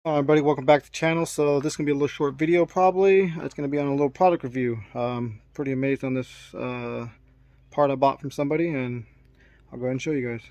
Hi everybody, welcome back to the channel. So this is going to be a little short video probably. It's going to be on a little product review. Pretty amazed on this part I bought from somebody, and I'll go ahead and show you guys.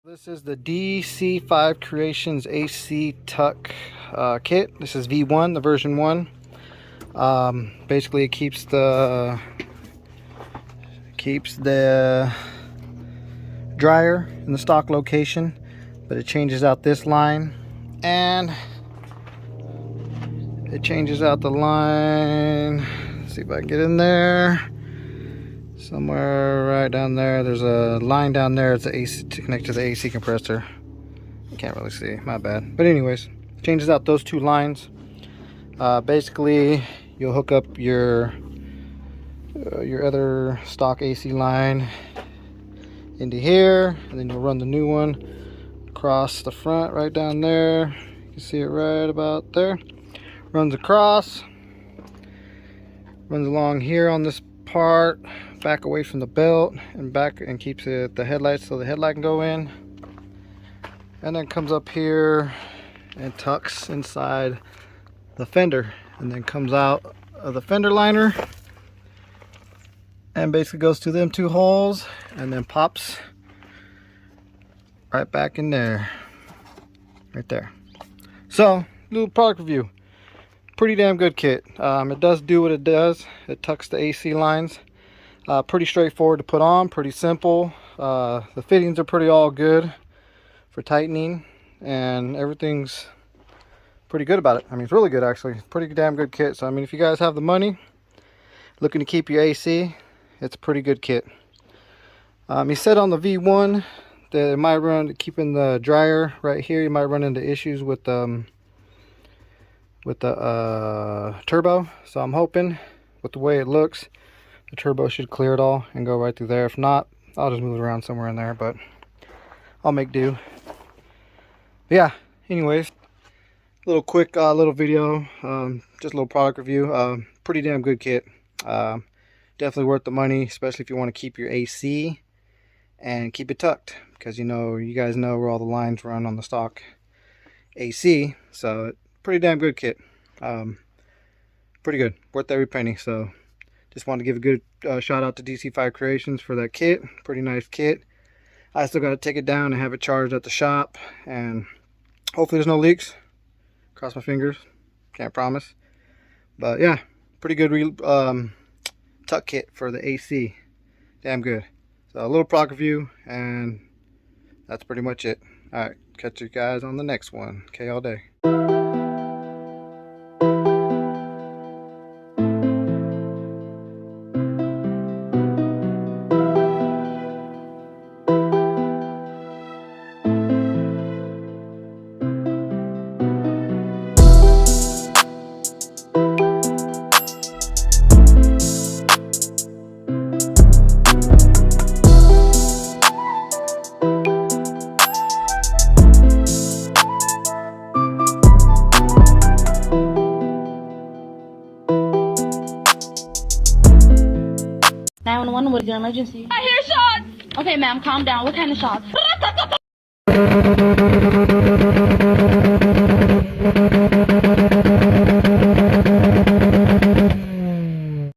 This is the DC5creations AC tuck kit. This is V1, the version 1. Basically it keeps the dryer in the stock location, but it changes out this line, and it changes out the line. Let's see if I can get in there. Somewhere right down there, there's a line down there. It's the AC to connect to the AC compressor. You can't really see, my bad. But anyways, changes out those two lines. Basically, you'll hook up your other stock AC line into here, and then you'll run the new one across the front right down there. You can see it right about there. Runs across, runs along here on this part, back away from the belt and back, and keeps it the headlights so the headlight can go in, and then comes up here and tucks inside the fender, and then comes out of the fender liner and basically goes to them two holes and then pops right back in there, right there. So, little product review. Pretty damn good kit. It does do what it does. It tucks the AC lines. Pretty straightforward to put on, pretty simple. The fittings are pretty all good for tightening, and everything's pretty good about it. I mean, it's really good actually. It's a pretty damn good kit. So I mean, if you guys have the money, looking to keep your AC, it's a pretty good kit. He said on the V1 that it might run, keeping the dryer right here, you might run into issues with the turbo. So I'm hoping, with the way it looks, the turbo should clear it all and go right through there. If not, I'll just move it around somewhere in there, but I'll make do. But yeah, anyways, little quick little video, just a little product review. Pretty damn good kit. Definitely worth the money, especially if you want to keep your AC and keep it tucked, because you guys know where all the lines run on the stock AC. So pretty damn good kit. Pretty good, worth every penny. So just wanted to give a good shout out to DC5creations for that kit. Pretty nice kit. I still got to take it down and have it charged at the shop, and hopefully there's no leaks. Cross my fingers, can't promise, but yeah, pretty good tuck kit for the AC. Damn good. So a little product review, and that's pretty much it. All right, catch you guys on the next one. Okay, all day. What is your emergency? I hear shots! Okay, ma'am, calm down. What kind of shots?